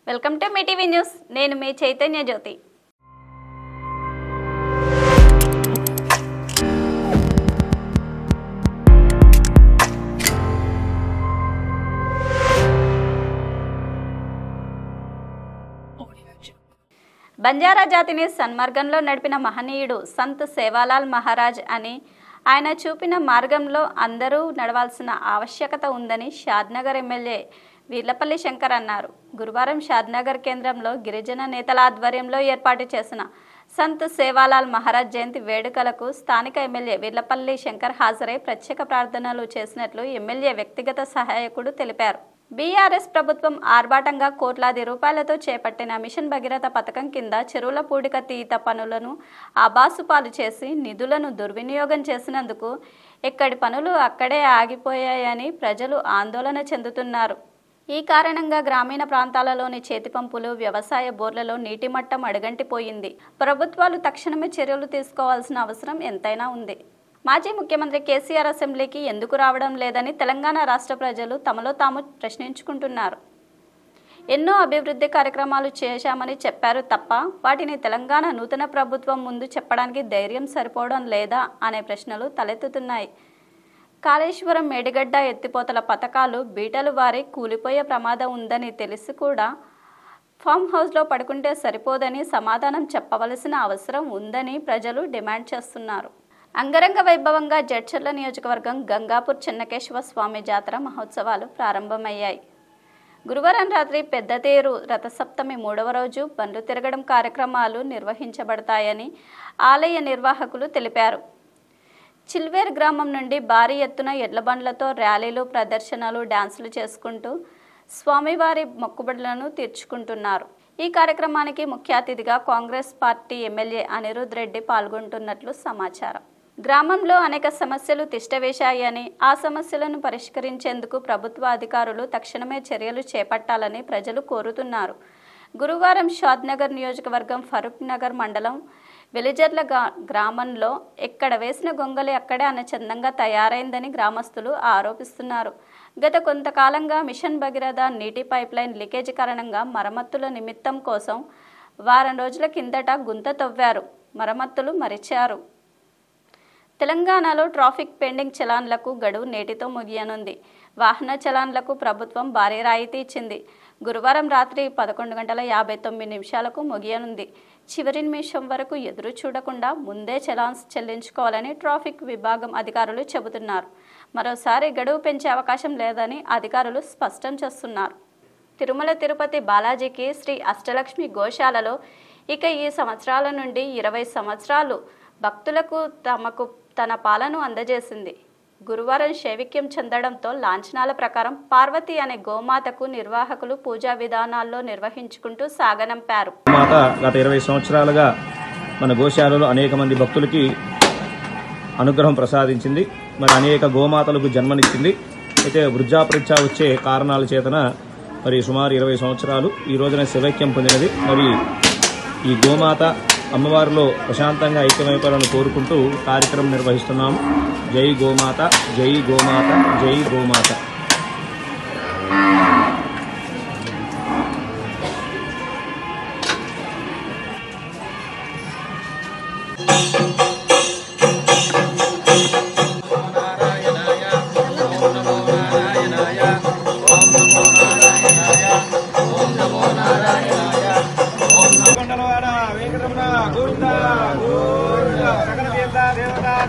Welcome to me TV news. నేను మీ చైతన్య జ్యోతి. బంజారా జాతిని సన్మార్గంలో నడిపిన మహనీయుడు సంత్ సేవాలాల్ మహారాజ్ అని, ఆయన చూపిన మార్గంలో అందరూ నడవాల్సిన ఆవశ్యకత ఉందని షాద్నగర్ ఎమ్మెల్యే వీర్లపల్లి శంకర్ అన్నారు. గురువారం షాద్నగర్ కేంద్రంలో గిరిజన నేతల ఆధ్వర్యంలో ఏర్పాటు చేసిన సంత్ సేవాలాల్ మహారాజ్ జయంతి వేడుకలకు స్థానిక ఎమ్మెల్యే వీర్లపల్లి శంకర్ హాజరై ప్రత్యేక ప్రార్థనలు చేసినట్లు ఎమ్మెల్యే వ్యక్తిగత సహాయకుడు తెలిపారు. బీఆర్ఎస్ ప్రభుత్వం ఆర్భాటంగా కోట్లాది రూపాయలతో చేపట్టిన మిషన్ భగీరథ పథకం కింద చెరువుల పూడిక తీత పనులను ఆబాసుపాలు చేసి నిధులను దుర్వినియోగం చేసినందుకు ఎక్కడి పనులు అక్కడే ఆగిపోయాయని ప్రజలు ఆందోళన చెందుతున్నారు. ఈ కారణంగా గ్రామీణ ప్రాంతాలలోని చేతి పంపులు, వ్యవసాయ బోర్లలో నీటి మట్టం అడుగంటిపోయింది. ప్రభుత్వాలు తక్షణమే చర్యలు తీసుకోవాల్సిన అవసరం ఎంతైనా ఉంది. మాజీ ముఖ్యమంత్రి కేసీఆర్ అసెంబ్లీకి ఎందుకు రావడం లేదని తెలంగాణ రాష్ట్ర ప్రజలు తమలో తాము ప్రశ్నించుకుంటున్నారు. ఎన్నో అభివృద్ధి కార్యక్రమాలు చేశామని చెప్పారు తప్ప వాటిని తెలంగాణ నూతన ప్రభుత్వం ముందు చెప్పడానికి ధైర్యం సరిపోవడం లేదా అనే ప్రశ్నలు తలెత్తుతున్నాయి. కాళేశ్వరం, మేడిగడ్డ ఎత్తిపోతల పథకాలు బీటలు వారి కూలిపోయే ప్రమాదం ఉందని తెలిసి కూడా ఫామ్ హౌస్లో పడుకుంటే సరిపోదని సమాధానం చెప్పవలసిన అవసరం ఉందని ప్రజలు డిమాండ్ చేస్తున్నారు. అంగరంగ వైభవంగా జడ్చర్ల నియోజకవర్గం గంగాపూర్ చెన్నకేశవ స్వామి జాతర మహోత్సవాలు ప్రారంభమయ్యాయి. గురువారం రాత్రి పెద్దతేరు రథసప్తమి 3వ రోజు బండ్లు తిరగడం కార్యక్రమాలు నిర్వహించబడతాయని ఆలయ నిర్వాహకులు తెలిపారు. చిల్వేర్ గ్రామం నుండి భారీ ఎత్తున ఎడ్ల బండ్లతో ర్యాలీలు, ప్రదర్శనలు, డ్యాన్సులు చేసుకుంటూ స్వామివారి మొక్కుబడులను తీర్చుకుంటున్నారు. ఈ కార్యక్రమానికి ముఖ్య అతిథిగా కాంగ్రెస్ పార్టీ ఎమ్మెల్యే అనిరుద్ రెడ్డి పాల్గొంటున్నట్లు సమాచారం. గ్రామంలో అనేక సమస్యలు తిష్టవేశాయని, ఆ సమస్యలను పరిష్కరించేందుకు ప్రభుత్వ అధికారులు తక్షణమే చర్యలు చేపట్టాలని ప్రజలు కోరుతున్నారు. గురువారం షాద్నగర్ నియోజకవర్గం ఫరూక్ నగర్ మండలం వెలిజర్ల గ్రామంలో ఎక్కడ వేసిన గొంగలి అక్కడే అన్నచందంగా తయారైందని గ్రామస్తులు ఆరోపిస్తున్నారు. గత కొంతకాలంగా మిషన్ భగీరథ నీటి పైప్లైన్ లీకేజీ కారణంగా మరమ్మతుల నిమిత్తం కోసం వారం రోజుల కిందట గుంత తవ్వారు. మరమ్మతులు మరిచారు. తెలంగాణలో ట్రాఫిక్ పెండింగ్ చలాన్లకు గడువు నేటితో ముగియనుంది. వాహన చలాన్లకు ప్రభుత్వం భారీ రాయితీ ఇచ్చింది. గురువారం రాత్రి 11:59 ముగియనుంది. చివరి నిమిషం వరకు ఎదురు చూడకుండా ముందే చలాన్స్ చెల్లించుకోవాలని ట్రాఫిక్ విభాగం అధికారులు చెబుతున్నారు. మరోసారి గడువు పెంచే అవకాశం లేదని అధికారులు స్పష్టం చేస్తున్నారు. తిరుమల తిరుపతి బాలాజీకి శ్రీ అష్టలక్ష్మి గోశాలలో ఇక ఈ సంవత్సరాల నుండి 20 సంవత్సరాలు భక్తులకు తన పాలను అందజేసింది. గురువారం శైవిక్యం చెందడంతో లాంఛనాల ప్రకారం పార్వతి అనే గోమాతకు నిర్వాహకులు పూజా విధానాల్లో నిర్వహించుకుంటూ సాగనంపారు. మాత గత 20 సంవత్సరాలుగా మన గోశాలలో అనేక మంది భక్తులకి అనుగ్రహం ప్రసాదించింది. మరి అనేక గోమాతలకు జన్మనిచ్చింది. అయితే వృద్ధాపరీక్ష వచ్చే కారణాల చేతన మరి సుమారు 20 సంవత్సరాలు ఈ రోజున శైవిక్యం పొందినది. మరి ఈ గోమాత అమ్మవారిలో ప్రశాంతంగా ఐక్యమైపోవాలని కోరుకుంటూ కార్యక్రమం నిర్వహిస్తున్నాము. జై గోమాత, జై గోమాత, జై గోమాత.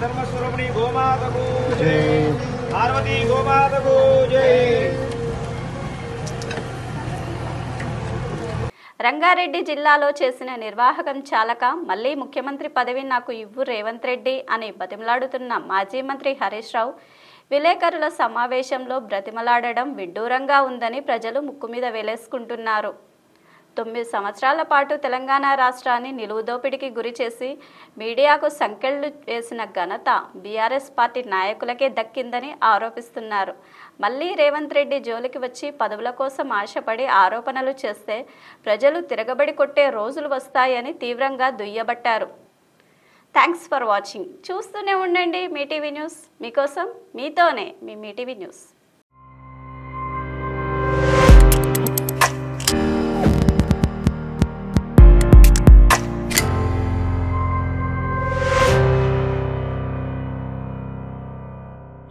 ధర్మస్వరూపిణి గోమాతకు జై, పార్వతీ గోమాతకు జై. రంగారెడ్డి జిల్లాలో చేసిన నిర్వాహకం చాలక మళ్లీ ముఖ్యమంత్రి పదవి నాకు ఇవ్వు రేవంత్ రెడ్డి అని బతిమలాడుతున్న మాజీ మంత్రి హరీష్ రావు విలేకరుల సమావేశంలో బ్రతిమలాడడం విడ్డూరంగా ఉందని ప్రజలు ముక్కు మీద వేలేసుకుంటున్నారు. 9 సంవత్సరాల పాటు తెలంగాణ రాష్ట్రాన్ని నిలువుదోపిడికి గురి చేసి మీడియాకు సంకెళ్లు వేసిన ఘనత బీఆర్ఎస్ పార్టీ నాయకులకే దక్కిందని ఆరోపిస్తున్నారు. మళ్లీ రేవంత్ రెడ్డి జోలికి వచ్చి పదవుల కోసం ఆశపడి ఆరోపణలు చేస్తే ప్రజలు తిరగబడి కొట్టే రోజులు వస్తాయని తీవ్రంగా దుయ్యబట్టారు. Thanks for watching. చూస్తూనే ఉండండి మీ టీవీ న్యూస్. మీకోసం మీతోనే మీ టీవీ న్యూస్.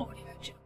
Audio Jungle.